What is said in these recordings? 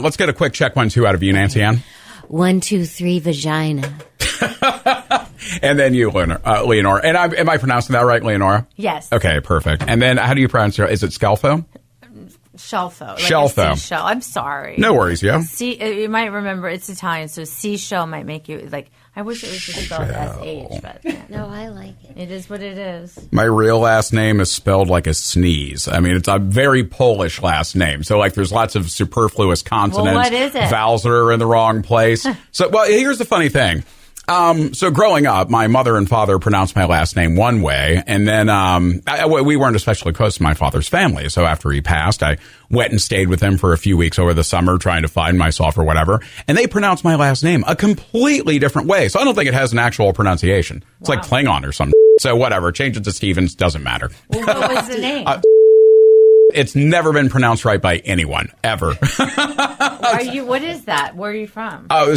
let's get a quick check 1, 2 out of you, Nancy Ann. 1, 2, 3, vagina. And then you, Leonora. And am I pronouncing that right, Leonora? Yes. Okay, perfect. And then how do you pronounce it? Is it Scelfo? Scelfo. Like Scelfo. Seashell. I'm sorry. No worries, yeah. You might remember it's Italian, so seashell might make you like. I wish it was just spelled S-H, but No, I like it. it is what it is. My real last name is spelled like a sneeze. I mean, it's a very Polish last name. So, like, there's lots of superfluous consonants. Well, what is it? Vowels that are in the wrong place. So, well, here's the funny thing. So growing up, my mother and father pronounced my last name one way, and then we weren't especially close to my father's family. So after he passed, I went and stayed with him for a few weeks over the summer trying to find myself or whatever, and they pronounced my last name a completely different way. So I don't think it has an actual pronunciation. It's like Klingon or something. So whatever, change it to Stevens, doesn't matter. Well, what was the name? It's never been pronounced right by anyone, ever. What is that? Where are you from? So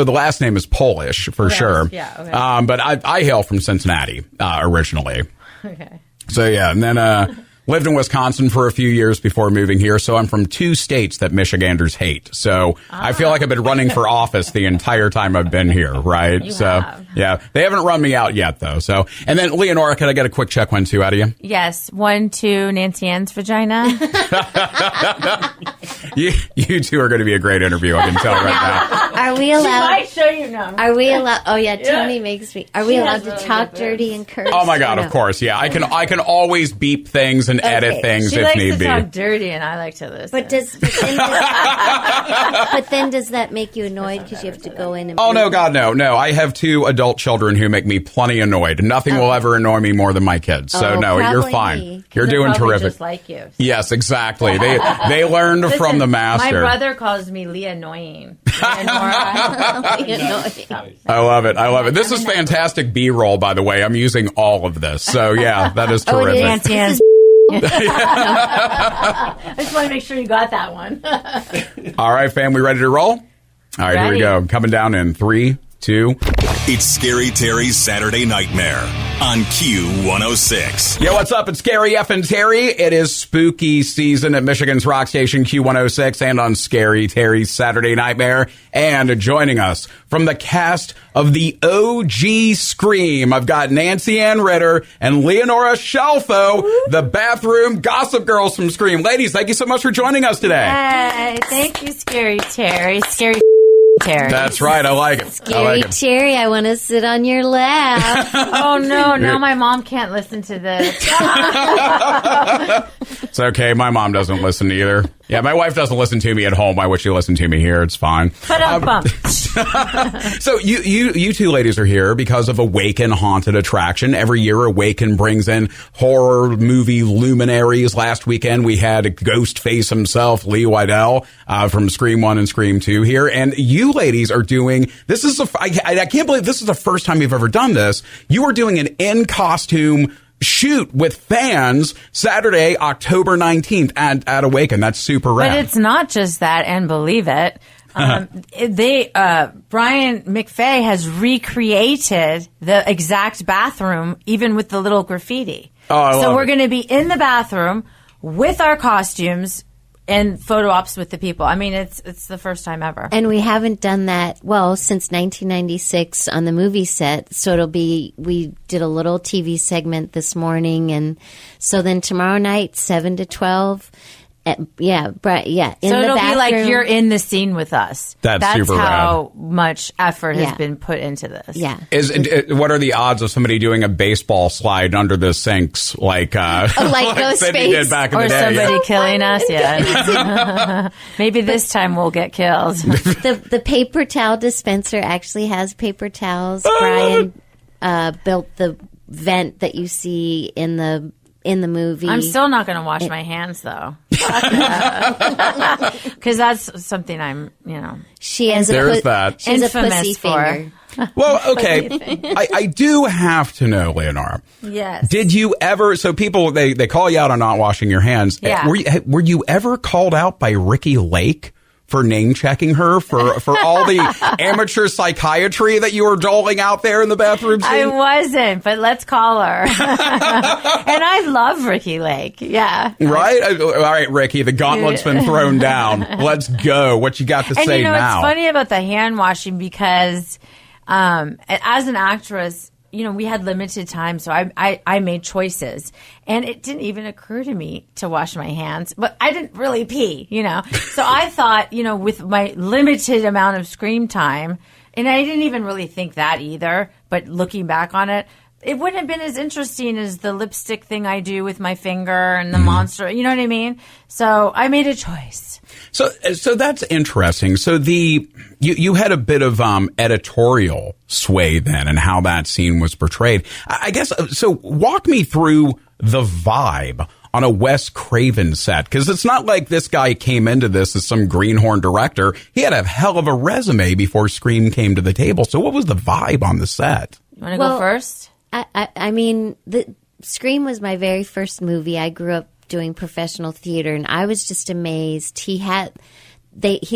the last name is Polish for sure. Yeah, okay. But I hail from Cincinnati originally. Okay. So yeah, and then lived in Wisconsin for a few years before moving here. So I'm from 2 states that Michiganders hate. So I feel like I've been running for office the entire time I've been here, right? You so have. yeah, they haven't run me out yet though. So and then Leonora, can I get a quick check 1, 2 out of you? Yes. 1, 2, Nancy Ann's vagina. You two are going to be a great interview. I can tell right now. Are we allowed? She might show you now. Are we allowed? Oh yeah, Tony makes me. Are we allowed to really talk good dirty and curse? Oh my God, or no? of course, yeah. I can always beep things and edit things She if likes need to be. talk dirty, and I like to listen. But then does that make you annoyed because you have to go in and? Oh, no, God, no. No, I have 2 adult children who make me plenty annoyed. Nothing will ever annoy me more than my kids. So, no, you're probably fine. me. You're They're doing probably terrific. Just like you. Yes, exactly. They learned Listen, from the master. My brother calls me Leonora. I love it. I love it. This is fantastic B-roll, by the way. I'm using all of this. So, yeah, that is Oh, it is. terrific. Nancy Ann's. I just want to make sure you got that one. All right, fam, we ready to roll? All right, here we Ready. go. Coming down in 3, 2. It's Scary Terry's Saturday Nightmare on Q106. Yo, what's up? It's Scary F and Terry. It is spooky season at Michigan's rock station Q106 and on Scary Terry's Saturday Nightmare. And joining us from the cast of the OG Scream, I've got Nancy Ann Ritter and Leonora Scelfo, the bathroom gossip girls from Scream. Ladies, thank you so much for joining us today. Hey, thank you, Scary Terry. Scary Terry. That's right. I like it. I Scary like it. Terry, I want to sit on your lap. Oh, no. Now my mom can't listen to this. It's okay. My mom doesn't listen either. Yeah, my wife doesn't listen to me at home. Why would she listen to me here? It's fine. So you two ladies are here because of Awaken Haunted Attraction. Every year, Awaken brings in horror movie luminaries. Last weekend, we had Ghostface himself, Lee Wydell, from Scream 1 and Scream 2 here. And you ladies are doing, I can't believe this is the first time you've ever done this. You are doing an in-costume shoot with fans Saturday, October 19th at Awaken. That's super rad. But it's not just that, and believe it. Brian McFay has recreated the exact bathroom, even with the little graffiti. Oh, I love so we're it. going to be in the bathroom with our costumes and photo ops with the people. I mean, it's the first time ever. And we haven't done that, since 1996 on the movie set. So we did a little TV segment this morning. And so then tomorrow night, 7 to 12. In so the it'll be like bathroom. you're in the scene with us. That's super how much effort has Yeah. been put into this. Yeah. What are the odds of somebody doing a baseball slide under the sinks like like Cindy did Ghostface? back in Or the day? somebody killing us, yeah. Maybe this time we'll get killed. The paper towel dispenser actually has paper towels. Brian built the vent that you see in the movie. I'm still not going to wash my hands, though. Because that's something She has There's that. She has a Infamous pussy for. finger. Well, okay. I do have to know, Leonora. Yes. Did you ever? So people they call you out on not washing your hands. Yeah. Were you ever called out by Ricky Lake for name checking her for all the amateur psychiatry that you were doling out there in the bathroom scene? I wasn't, but let's call her. And I love Ricky Lake. Yeah. Right? All right, Ricky, the gauntlet's been thrown down. Let's go. What you got to say now? It's funny about the hand washing because as an actress, we had limited time, so I made choices. And it didn't even occur to me to wash my hands. But I didn't really pee, So I thought, with my limited amount of screen time, and I didn't even really think that either, but looking back on it, it wouldn't have been as interesting as the lipstick thing I do with my finger and the monster. You know what I mean? So I made a choice. So that's interesting. So you had a bit of editorial sway then in how that scene was portrayed. I guess so. Walk me through the vibe on a Wes Craven set, because it's not like this guy came into this as some greenhorn director. He had a hell of a resume before Scream came to the table. So what was the vibe on the set? You want to go first? I mean, the Scream was my very first movie. I grew up doing professional theater, and I was just amazed. He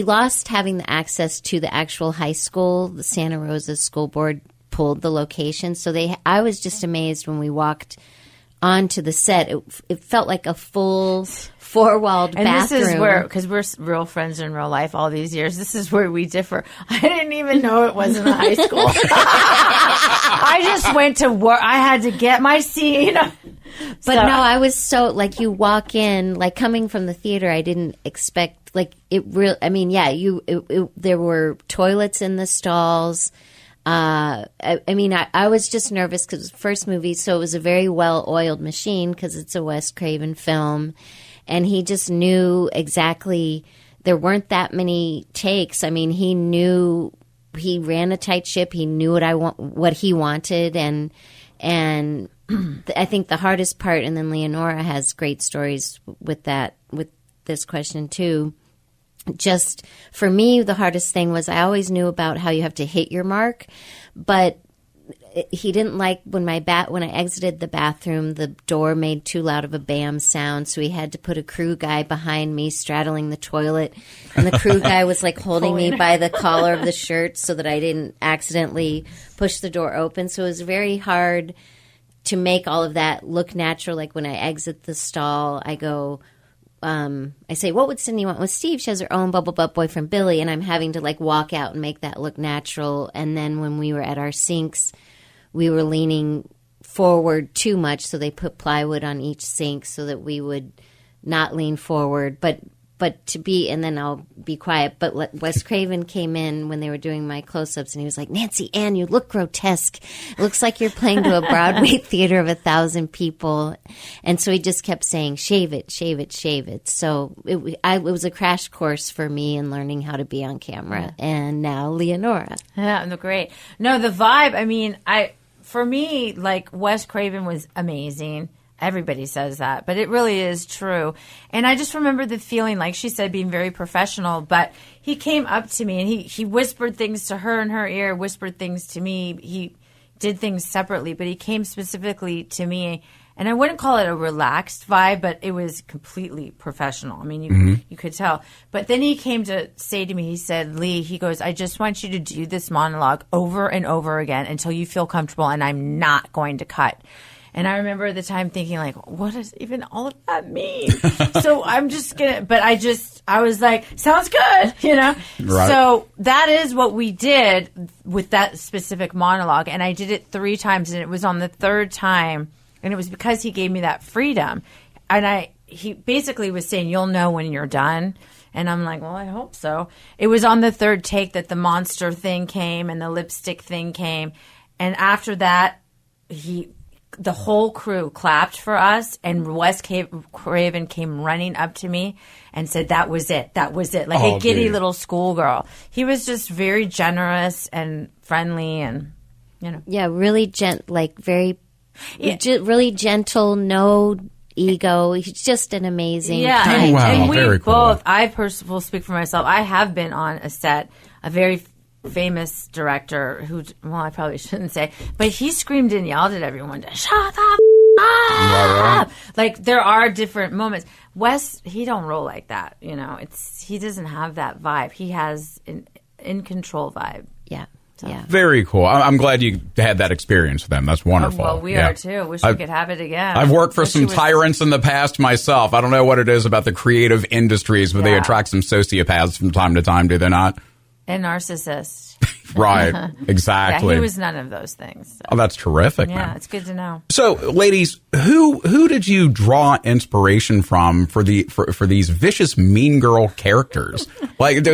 lost having the access to the actual high school. The Santa Rosa School Board pulled the location, so I was just amazed when we walked onto the set. It felt like a full four-walled bathroom. And this is where, because we're real friends in real life all these years, this is where we differ. I didn't even know it wasn't a high school. I just went to work. I had to get my seat, But no, I was so, like, you walk in, like, coming from the theater, I didn't expect, like, it real. I mean, yeah, there were toilets in the stalls. I was just nervous because it was the first movie, so it was a very well-oiled machine because it's a Wes Craven film. And he just knew exactly, there weren't that many takes. I mean, he ran a tight ship. He knew what he wanted. And I think the hardest part, and then Leonora has great stories with this question too. Just for me, the hardest thing was I always knew about how you have to hit your mark, but he didn't like when I exited the bathroom, the door made too loud of a bam sound, so he had to put a crew guy behind me straddling the toilet, and the crew guy was like holding me by the collar of the shirt so that I didn't accidentally push the door open. So it was very hard to make all of that look natural. Like when I exit the stall, I go, I say, what would Cindy want with Steve? She has her own bubble butt boyfriend, Billy, and I'm having to like walk out and make that look natural. And then when we were at our sinks, we were leaning forward too much, so they put plywood on each sink so that we would not lean forward. But to be, and then I'll be quiet. But Wes Craven came in when they were doing my close-ups, and he was like, Nancy Ann, you look grotesque. It looks like you're playing to a Broadway theater of 1,000 people. And so he just kept saying, shave it, shave it, shave it. So it was a crash course for me in learning how to be on camera. Yeah. And now Leonora. Yeah, no, great. No, the vibe, I mean, for me, like, Wes Craven was amazing. Everybody says that, but it really is true. And I just remember the feeling, like she said, being very professional, but he came up to me and he whispered things to her in her ear, whispered things to me. He did things separately, but he came specifically to me. And I wouldn't call it a relaxed vibe, but it was completely professional. I mean, you could tell. But then he came to say to me, he said, Lee, he goes, I just want you to do this monologue over and over again until you feel comfortable, and I'm not going to cut. And I remember at the time thinking, like, what does even all of that mean? So I'm just going to, but I was like, sounds good, Right. So that is what we did with that specific monologue. And I did it 3 times, and it was on the 3rd time. And it was because he gave me that freedom. And he basically was saying, you'll know when you're done. And I'm like, well, I hope so. It was on the 3rd take that the monster thing came and the lipstick thing came. And after that, the whole crew clapped for us, and Wes Craven came running up to me and said, that was it. That was it. Like a giddy little schoolgirl. He was just very generous and friendly and, Yeah, really very... really gentle, no ego. He's just an amazing guy. Wow, and we very cool. both, I will speak for myself, I have been on a set, a very famous director who, well, I probably shouldn't say, but he screamed and yelled at everyone to shut the up. Like, there are different moments. Wes, he don't roll like that. He doesn't have that vibe. He has an in control vibe. Yeah. Yeah. Very cool. I'm glad you had that experience with them. That's wonderful. Well, we are too. Wish we could have it again. I've worked for some tyrants in the past myself. I don't know what it is about the creative industries, but they attract some sociopaths from time to time, do they not? And narcissists. Right. Exactly. Yeah, he was none of those things. So. Oh, that's terrific, man. Yeah, it's good to know. So, ladies, who did you draw inspiration from for these vicious mean girl characters? Like,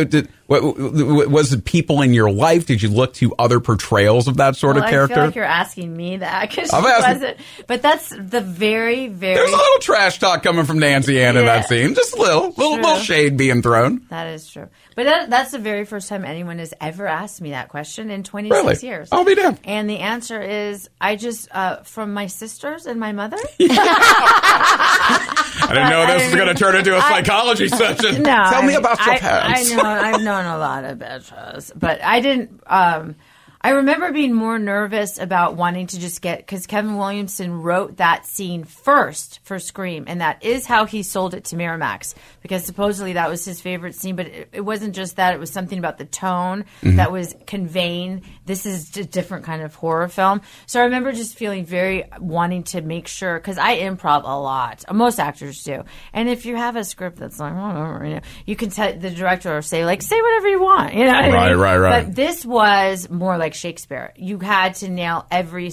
was it people in your life? Did you look to other portrayals of that sort of character? I feel like you're asking me that because she wasn't. But that's the very, very. There's a little trash talk coming from Nancy Ann in that scene. Just a little shade being thrown. That is true. But that's the very first time anyone has ever asked me that question in 26 years. I'll be damned. And the answer is, I just, from my sisters and my mother. I didn't know this was going to turn into a psychology session. No, Tell me about your parents. I know, I've known a lot of bitches, but I didn't. I remember being more nervous about wanting to just because Kevin Williamson wrote that scene first for Scream, and that is how he sold it to Miramax, because supposedly that was his favorite scene, but it wasn't just that. It was something about the tone that was conveying this is a different kind of horror film. So I remember just feeling very wanting to make sure, because I improv a lot. Most actors do. And if you have a script that's like, you can tell the director or say whatever you want. You know what I mean? Right. But this was more like Shakespeare. You had to nail every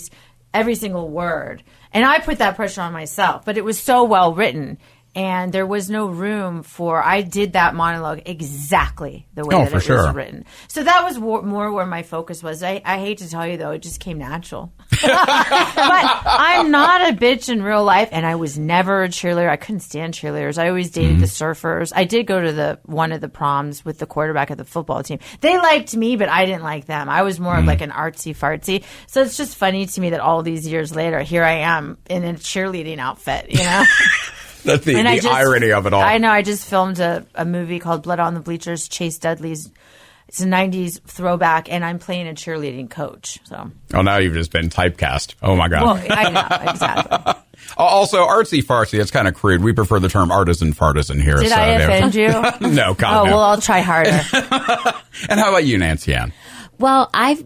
single word. And I put that pressure on myself, but it was so well written. And there was no room I did that monologue exactly the way that it was written. So that was more where my focus was. I hate to tell you, though, it just came natural. But I'm not a bitch in real life, and I was never a cheerleader. I couldn't stand cheerleaders. I always dated the surfers. I did go to one of the proms with the quarterback of the football team. They liked me, but I didn't like them. I was more of like an artsy-fartsy. So it's just funny to me that all these years later, here I am in a cheerleading outfit, That's the irony of it all. I know. I just filmed a movie called Blood on the Bleachers, Chase Dudley's. It's a 90s throwback, and I'm playing a cheerleading coach. So. Oh, now you've just been typecast. Oh, my God. Well, I know. Exactly. Also, artsy-fartsy, it's kind of crude. We prefer the term artisan-fartisan here. Did I offend you? No, God, Oh, well, I'll try harder. And how about you, Nancy Ann? Well, I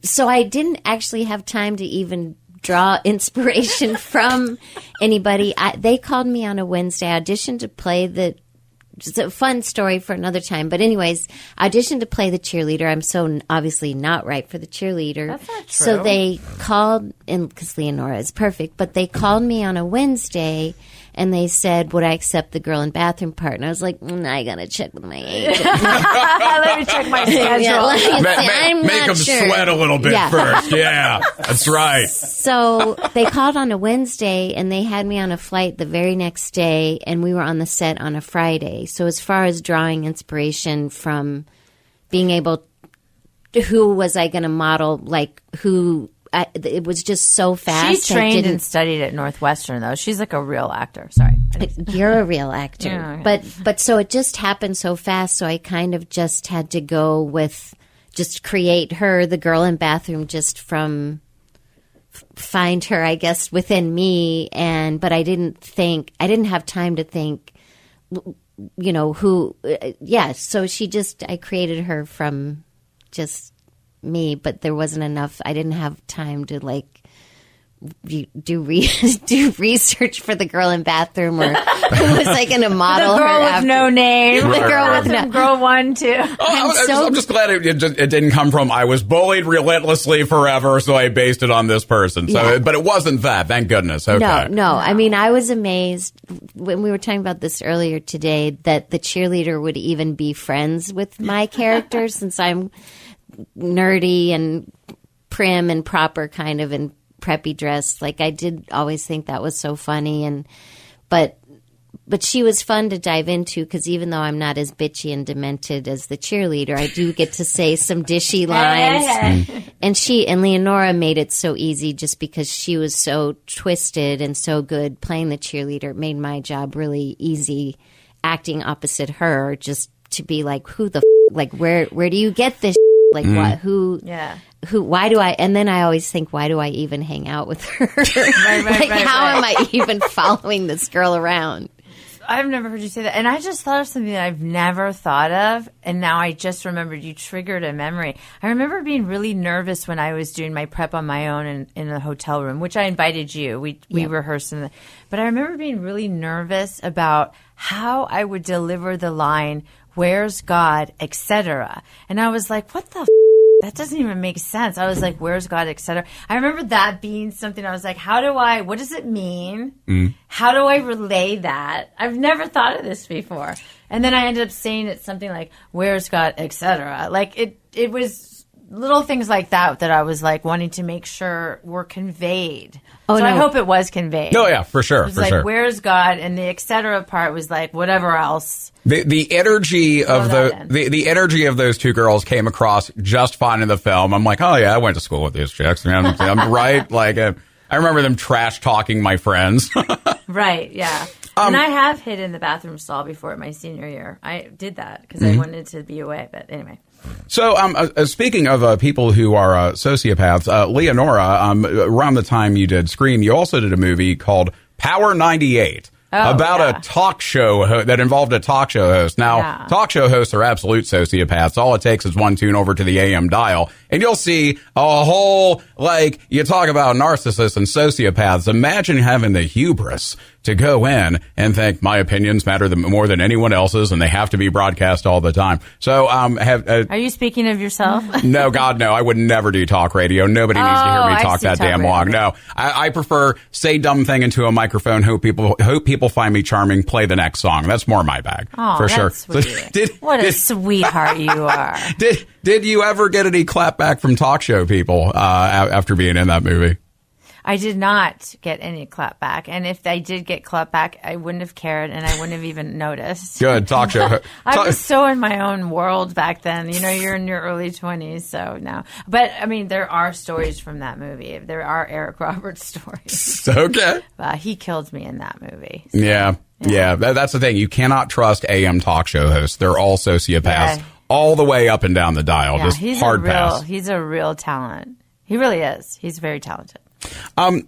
didn't actually have time to even draw inspiration from anybody. They called me on a Wednesday, auditioned to play it's a fun story for another time. But anyways, auditioned to play the cheerleader. I'm so obviously not right for the cheerleader. That's not true. So they called, because Leonora is perfect, but they called me on a Wednesday and they said, would I accept the girl in bathroom part? And I was like, I got to check with my agent. Let me check my schedule. Make them sweat a little bit first. Yeah, that's right. So they called on a Wednesday and they had me on a flight the very next day, and we were on the set on a Friday. So as far as drawing inspiration from being able, who was I going to model, it was just so fast. She trained and studied at Northwestern, though. She's like a real actor. Sorry. You're a real actor. Yeah, okay. But so it just happened so fast, so I kind of just had to go with just create her, the girl in bathroom, just from find her, I guess, within me. But I didn't have time to think, who, so I created her from just me, but there wasn't enough. I didn't have time to do research for the girl in bathroom, or who was I going to model the girl her with after. No name. The girl with no girl 1, 2. I'm just glad it didn't come from I was bullied relentlessly forever, so I based it on this person. So, but it wasn't that. Thank goodness. Okay. No. I mean, I was amazed when we were talking about this earlier today that the cheerleader would even be friends with my character, since I'm nerdy and prim and proper kind of in preppy dress. I did always think that was so funny, but she was fun to dive into, because even though I'm not as bitchy and demented as the cheerleader, I do get to say some dishy lines. And Leonora made it so easy, just because she was so twisted and so good playing the cheerleader. It made my job really easy acting opposite her, just to be like, who the where do you get this? What? Who? Yeah. Who? Why do I? And then I always think, why do I even hang out with her? How am I even following this girl around? I've never heard you say that. And I just thought of something that I've never thought of. And now I just remembered, you triggered a memory. I remember being really nervous when I was doing my prep on my own in a hotel room, which I invited you. We rehearsed but I remember being really nervous about how I would deliver the line, "Where's God?" etc. And I was like, what the that doesn't even make sense. I was like, "Where's God?" etc. I remember that being something I was like, what does it mean? How do I relay that? I've never thought of this before. And then I ended up saying it something like, "Where's God?" etc. Like it was little things like that I was like wanting to make sure were conveyed. So I hope it was conveyed. No, yeah, for sure. It was like, "Where's God?" And the etc. part was like whatever else. The energy of the energy of those two girls came across just fine in the film. I'm like, oh yeah, I went to school with these chicks. I'm right. Like I remember them trash talking my friends. Right. Yeah. And I have hid in the bathroom stall before my senior year. I did that because I wanted to be away. But anyway. So, speaking of people who are sociopaths, Leonora, around the time you did Scream, you also did a movie called Power 98. A talk show that involved a talk show host. Now, talk show hosts are absolute sociopaths. All it takes is one tune over to the AM dial, and you'll see a whole, you talk about narcissists and sociopaths. Imagine having the hubris to go in and think my opinions matter more than anyone else's, and they have to be broadcast all the time. So, are you speaking of yourself? No, God, no. I would never do talk radio. Nobody needs to hear me talk that damn long. No, I prefer say dumb thing into a microphone. Hope people find me charming. Play the next song. That's more my bag for sure. Sweet. What a sweetheart you are. Did you ever get any clapback from talk show people after being in that movie? I did not get any clapback, and if I did get clapback, I wouldn't have cared, and I wouldn't have even noticed. Good talk show. I was so in my own world back then. You're in your early 20s, so no. But I mean, there are stories from that movie. There are Eric Roberts stories. Okay. He killed me in that movie. So, yeah. That's the thing. You cannot trust AM talk show hosts. They're all sociopaths, all the way up and down the dial. Yeah, just hard pass. He's a real talent. He really is. He's very talented.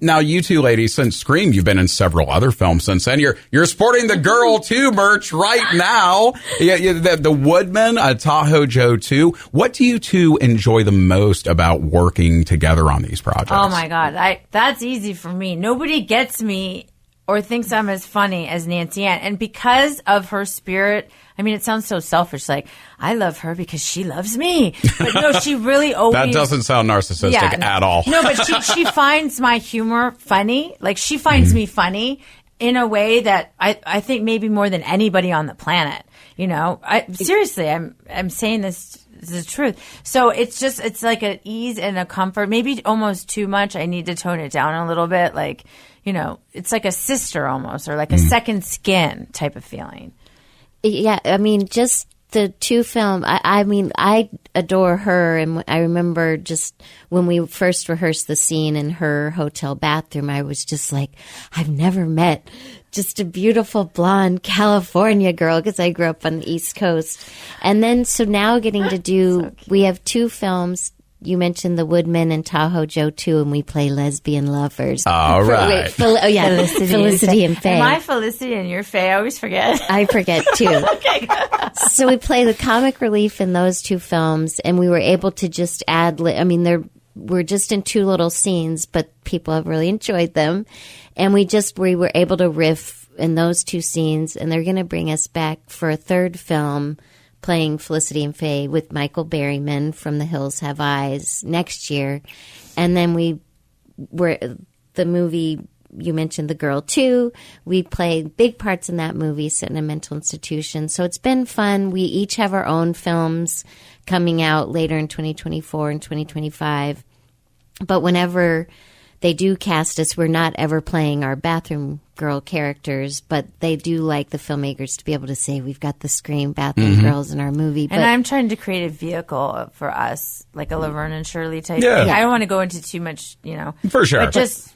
Now, you two ladies, since Scream, you've been in several other films since then. You're sporting the Girl 2 merch right now. The Woodman, Tahoe Joe 2. What do you two enjoy the most about working together on these projects? Oh, my God. That's easy for me. Nobody gets me or thinks I'm as funny as Nancy Ann. And because of her spirit, I mean, it sounds so selfish. Like, I love her because she loves me. But no, she really always... That doesn't sound narcissistic at all. No, but she finds my humor funny. Like, she finds me funny in a way that I think maybe more than anybody on the planet. Seriously, I'm saying this is the truth. So it's like an ease and a comfort. Maybe almost too much. I need to tone it down a little bit. Like, it's like a sister almost, or like a second skin type of feeling. Yeah, I mean, just the two film, I adore her. And I remember just when we first rehearsed the scene in her hotel bathroom, I was just like, I've never met just a beautiful blonde California girl, because I grew up on the East Coast. And then, so now getting to do, we have two films. You mentioned The Woodman and Tahoe Joe 2, and we play lesbian lovers. All right. Felicity and Faye. Am I Felicity and you're Faye? I always forget. I forget, too. Okay, good. So we play the comic relief in those two films, and we were able to just add, we're just in two little scenes, but people have really enjoyed them. And we were able to riff in those two scenes, and they're going to bring us back for a third film, playing Felicity and Faye with Michael Berryman from The Hills Have Eyes next year. And then the movie, you mentioned The Girl 2. We play big parts in that movie, set in a mental institution. So it's been fun. We each have our own films coming out later in 2024 and 2025. But whenever they do cast us, we're not ever playing our bathroom girl characters, but they do like the filmmakers to be able to say, we've got the Scream bathroom girls in our movie. And I'm trying to create a vehicle for us, like a Laverne and Shirley type thing. I don't want to go into too much, For sure. But just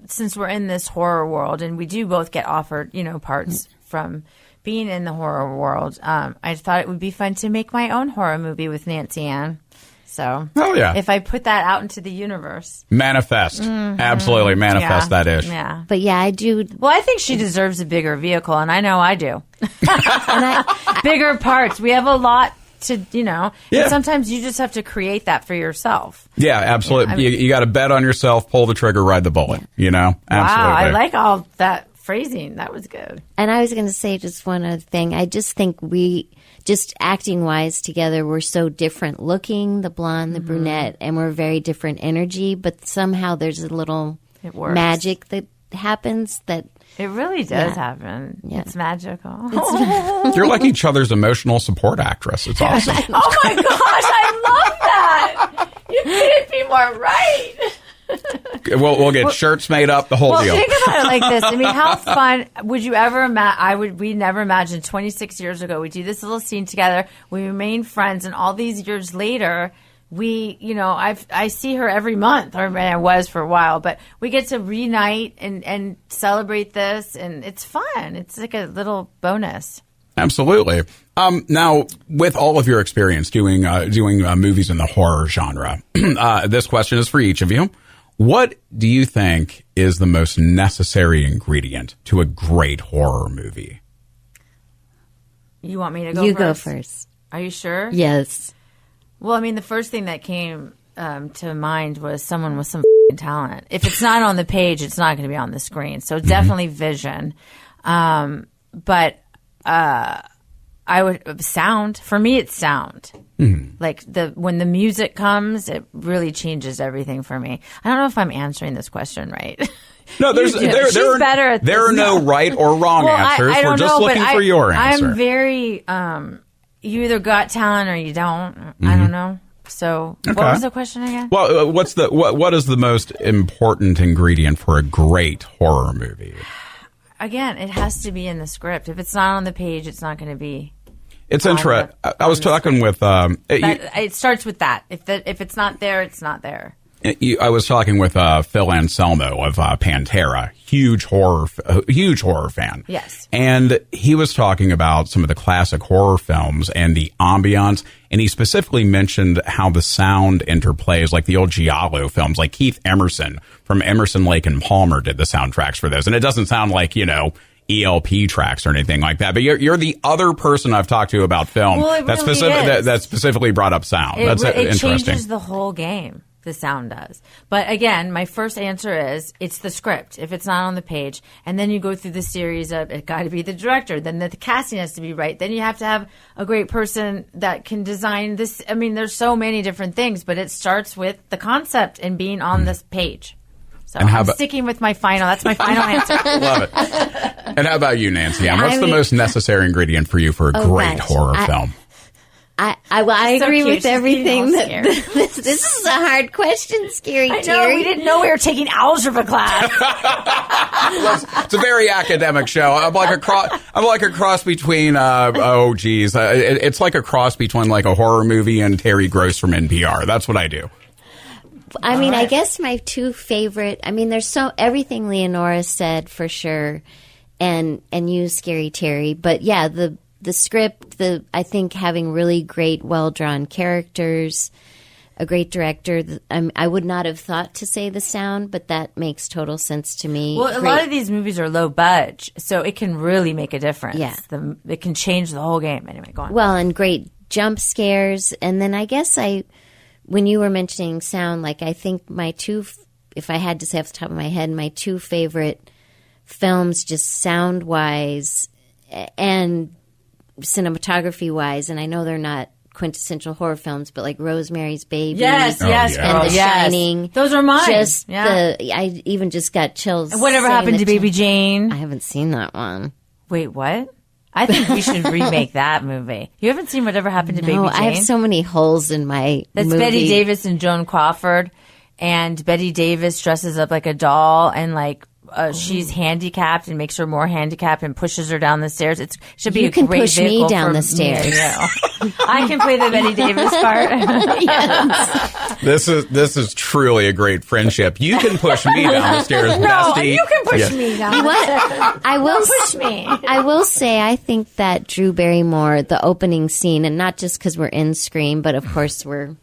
since we're in this horror world, and we do both get offered, parts from being in the horror world, I thought it would be fun to make my own horror movie with Nancy Ann. So, yeah. if I put that out into the universe, Manifest. Absolutely manifest that ish. Yeah. But yeah, I do. Well, I think she deserves a bigger vehicle, and I know I do. Bigger parts. We have a lot to, Yeah. and sometimes you just have to create that for yourself. Yeah, absolutely. You got to bet on yourself, pull the trigger, ride the bullet, Absolutely. Wow, I like all that phrasing. That was good. And I was going to say just one other thing. I just think we, just acting wise together, we're so different looking, the blonde, the brunette, and we're very different energy, but somehow there's a little magic that happens that. It really does happen. Yeah. It's magical. You're like each other's emotional support actress. It's awesome. Oh my gosh, I love that. You couldn't be more right. We'll get shirts made up, the whole deal. Think about it like this. I mean, how fun would you ever imagine? We never imagined 26 years ago we do this little scene together. We remain friends, and all these years later, I see her every month, or I was for a while, but we get to reunite and celebrate this, and it's fun. It's like a little bonus. Absolutely. Now, with all of your experience doing movies in the horror genre, this question is for each of you. What do you think is the most necessary ingredient to a great horror movie? You want me to go You first? go first. Are you sure? Yes. Well, I mean, the first thing that came to mind was someone with some talent. If it's not on the page, it's not going to be on the screen. So definitely vision. But I would sound. For me, it's sound. Like when the music comes, it really changes everything for me. I don't know if I'm answering this question right. No, there are no right or wrong answers. We're just looking for your answer. I'm very. You either got talent or you don't. I don't know. So, What was the question again? Well, what is the most important ingredient for a great horror movie? Again, it has to be in the script. If it's not on the page, it's not going to be. It's interesting. I was talking with. It starts with that. If it's not there, it's not there. I was talking with Phil Anselmo of Pantera, huge horror fan. Yes. And he was talking about some of the classic horror films and the ambiance, and he specifically mentioned how the sound interplays, like the old Giallo films, like Keith Emerson from Emerson, Lake and Palmer did the soundtracks for those. And it doesn't sound like, ELP tracks or anything like that. But you're the other person I've talked to about film that specifically brought up sound. That's it interesting. Changes the whole game. The sound does. But again, my first answer is it's the script. If it's not on the page, and then you go through the series of it got to be the director, then the casting has to be right. Then you have to have a great person that can design this. I mean, there's so many different things, but it starts with the concept and being on this page. So I'm sticking with my final. That's my final answer. Love it. And how about you, Nancy? What's the most necessary ingredient for you for a great horror film? I agree with everything. This is a hard question, Scary Terry. I know, we didn't know we were taking algebra class. It's a very academic show. I'm like a cross between. It's like a cross between like a horror movie and Terry Gross from NPR. That's what I do. I mean, I guess my two favorite. I mean, there's everything Leonora said for sure, and you, Scary Terry. But yeah, the script, I think having really great, well-drawn characters, a great director. I would not have thought to say the sound, but that makes total sense to me. Well, a lot of these movies are low budget, so it can really make a difference. Yeah. It can change the whole game. Anyway, go on. Well, and great jump scares. And then I guess when you were mentioning sound, like I think if I had to say off the top of my head, my two favorite films, just sound-wise and cinematography-wise, and I know they're not quintessential horror films, but like Rosemary's Baby, yes, and The Shining. Those are mine. I even just got chills. Whatever happened to Baby Jane? I haven't seen that one. Wait, what? I think we should remake that movie. You haven't seen Whatever Happened to Baby Jane? No, I have so many holes in my That's movie. Betty Davis and Joan Crawford, and Betty Davis dresses up like a doll and like she's handicapped and makes her more handicapped and pushes her down the stairs. It should be you a can great push me down the stairs. I can play the Betty Davis part. Yes. This is truly a great friendship. You can push me down the stairs, bestie. You can push me down. What? I will push me. I will say I think that Drew Barrymore, the opening scene, and not just because we're in Scream, but of course we're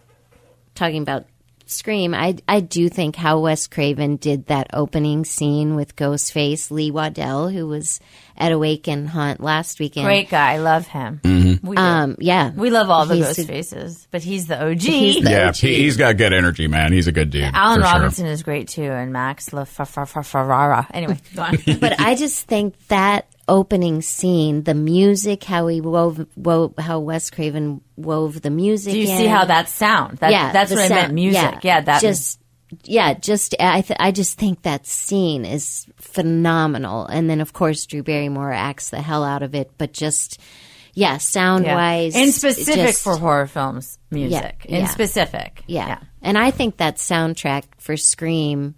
talking about Scream, I do think how Wes Craven did that opening scene with Ghostface, Lee Waddell, who was at Awake and Haunt last weekend. Great guy. Love him. We Yeah. We love all the ghost faces, but he's the OG. He's got good energy, man. He's a good dude. Alan for Robinson sure. is great too, and Max Ferrara. Anyway, go on. But I just think that opening scene, the music, how he how Wes Craven wove the music. Do you in. see how that sound? That's the what I meant. sound. Music. I just think that scene is phenomenal. And then of course Drew Barrymore acts the hell out of it, but just sound wise, in specific for horror films, music in specific. Yeah. And I think that soundtrack for Scream,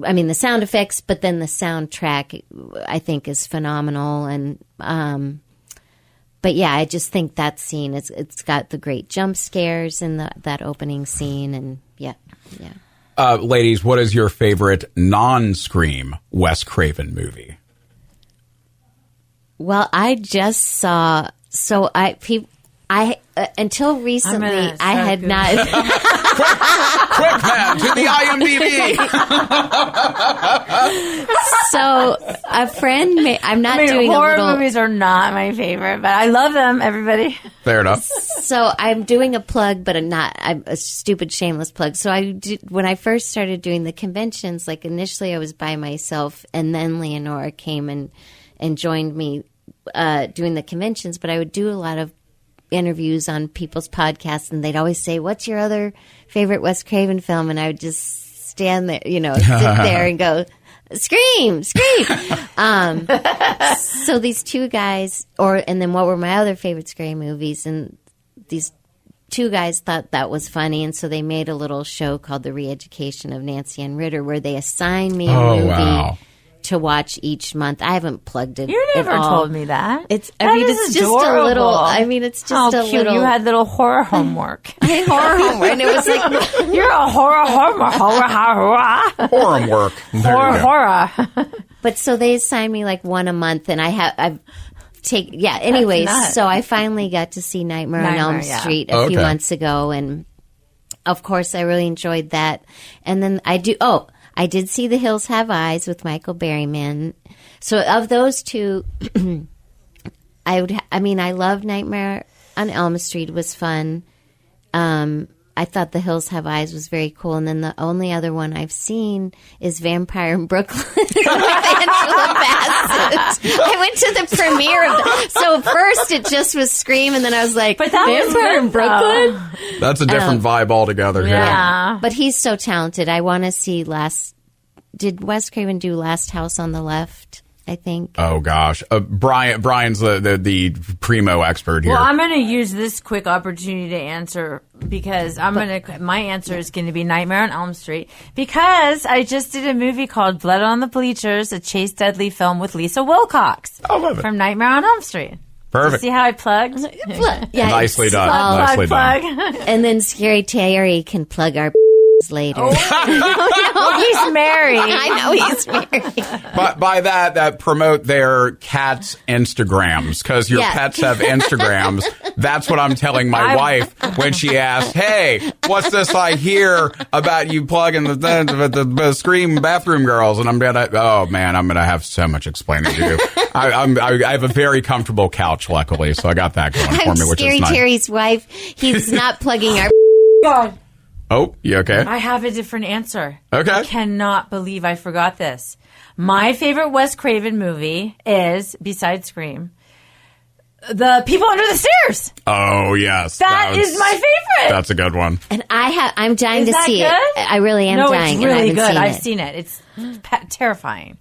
I mean the sound effects, but then the soundtrack I think is phenomenal. And but yeah, I just think that scene it's got the great jump scares in that opening scene, and yeah. Ladies, what is your favorite non-Scream Wes Craven movie? Well, I just saw. So until recently I had not. Quick, man, to the IMDb. So a friend, I'm not doing horror a little. movies are not my favorite, but I love them. Everybody. Fair enough. So I'm doing a plug, but I'm a stupid, shameless plug. So when I first started doing the conventions, like initially I was by myself, and then Leonora came and joined me doing the conventions. But I would do a lot of interviews on people's podcasts, and they'd always say, "What's your other favorite Wes Craven film?" And I would just stand there, sit there and go, "Scream, Scream." So these two guys, and then what were my other favorite Scream movies? And these two guys thought that was funny, and so they made a little show called The Re-Education of Nancy Ann Ritter, where they assigned me a movie to watch each month. I haven't plugged it. You never told me that. It's just a little. I mean, it's just a cute. little. You had little horror homework. Horror homework, and it was like you're a horror Horror. Horror. But so they assigned me like one a month, and I've taken. Yeah. Anyways, so I finally got to see Nightmare on Elm Street a few months ago, and of course I really enjoyed that. And then I did see The Hills Have Eyes with Michael Berryman. So of those two, I love Nightmare on Elm Street. It was fun. I thought The Hills Have Eyes was very cool. And then the only other one I've seen is Vampire in Brooklyn with Angela Bassett. I went to the premiere of that. So first it just was Scream, and then I was like, but that Vampire in Brooklyn? That's a different vibe altogether. Yeah. But he's so talented. I want to see did Wes Craven do Last House on the Left? I think. Oh gosh, Brian's the primo expert here. Well, I'm going to use this quick opportunity to answer because my answer is going to be Nightmare on Elm Street because I just did a movie called Blood on the Bleachers, a Chase Dudley film with Lisa Wilcox from Nightmare on Elm Street. Perfect. See how I plugged? Yeah, nicely done. Plug. And then Scary Terry can plug our later. He's married. I know he's married. But by that promote their cats' Instagrams, because your pets have Instagrams. That's what I'm telling my wife when she asks, "Hey, what's this I hear about you plugging the Scream bathroom girls?" And I'm gonna have so much explaining to do. I have a very comfortable couch, luckily, so I got that going for me, which Scary is nice. Terry's wife. He's not plugging our. God. Oh, you okay? I have a different answer. Okay. I cannot believe I forgot this. My favorite Wes Craven movie is, besides Scream, The People Under the Stairs. Oh, yes. That is my favorite. That's a good one. And I'm dying to see good? it. I really am dying. It's really and good. I've seen it. It's terrifying.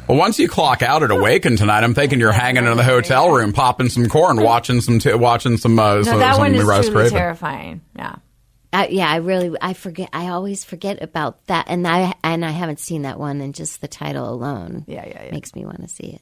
Well, once you clock out at Awaken tonight, I'm thinking you're hanging in the hotel room, popping some corn, watching some that one is Wes truly Craven. Terrifying. Yeah. I forget. I always forget about that, and I haven't seen that one, and just the title alone, makes me want to see it.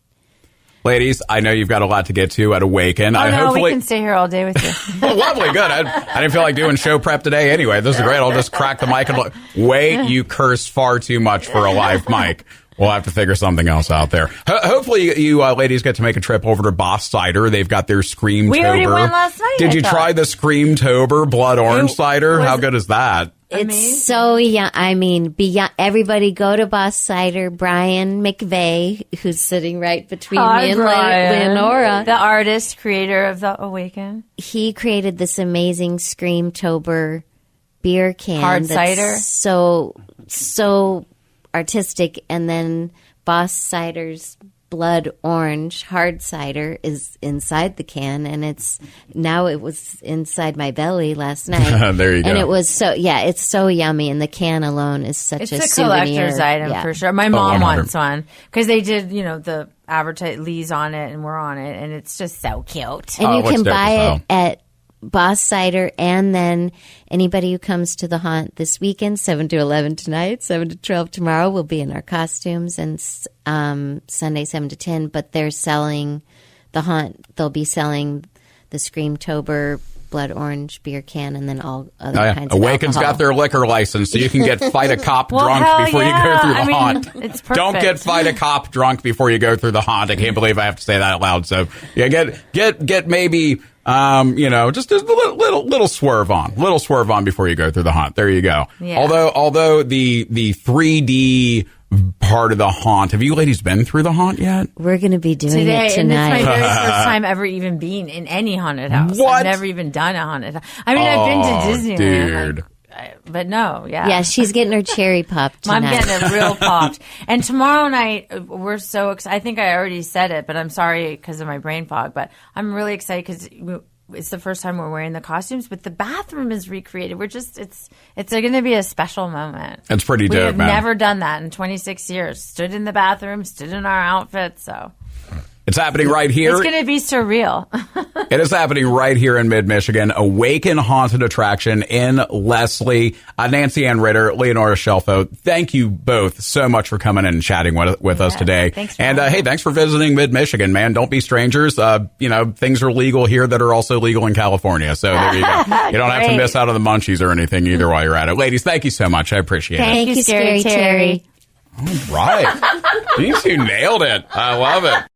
Ladies, I know you've got a lot to get to at Awaken. We can stay here all day with you. Well, lovely, good. I didn't feel like doing show prep today anyway. This is great. I'll just crack the mic and wait. You curse far too much for a live mic. We'll have to figure something else out there. Hopefully, you ladies get to make a trip over to Boss Cider. They've got their Screamtober. We already went last night. Did you try the Screamtober blood orange cider? How good is that? It's so young. I mean, beyond, everybody go to Boss Cider. Brian McVeigh, who's sitting right between me and Leonora. The artist, creator of the Awaken. He created this amazing Screamtober beer can. Hard cider. So artistic. And then Boss Cider's blood orange hard cider is inside the can, and it was inside my belly last night. There you go. And it was it's so yummy, and the can alone is such a souvenir. Collector's item for sure. My mom wants one because they did, the advertise Lee's on it and we're on it, and it's just so cute. And you can buy it at Boss Cider, and then anybody who comes to the haunt this weekend, 7 to 11 tonight, 7 to 12 tomorrow, will be in our costumes, and Sunday 7 to 10. But they're selling the haunt. They'll be selling the Screamtober blood orange beer can, and then all other kinds of Awaken's alcohol. got their liquor license, so you can get fight a cop drunk before you go through the haunt. It's perfect. Don't get fight a cop drunk before you go through the haunt. I can't believe I have to say that out loud. So yeah, get maybe just a little swerve on before you go through the haunt. There you go. Yeah. Although the 3D part of the haunt, have you ladies been through the haunt yet? We're going to be doing Today, it tonight. And it's my very first time ever even being in any haunted house. What? I've never even done a haunted house. I mean, I've been to Disneyland. Dude. But no, yeah. Yeah, she's getting her cherry popped tonight. I'm getting it real popped. And tomorrow night, we're so excited. I think I already said it, but I'm sorry because of my brain fog. But I'm really excited because it's the first time we're wearing the costumes, but the bathroom is recreated. It's going to be a special moment. It's pretty dope, We have man. never done that in 26 years. Stood in the bathroom, stood in our outfits, so... It's happening right here. It's going to be surreal. It is happening right here in mid-Michigan. Awaken Haunted Attraction in Leslie. Nancy Ann Ritter, Leonora Scelfo, thank you both so much for coming in and chatting with us today. Thanks and hey, thanks for visiting mid-Michigan, man. Don't be strangers. Things are legal here that are also legal in California. So there you go. You don't have to miss out on the munchies or anything either while you're at it. Ladies, thank you so much. I appreciate it. Thank you, Scary Terry. All right. You two nailed it. I love it.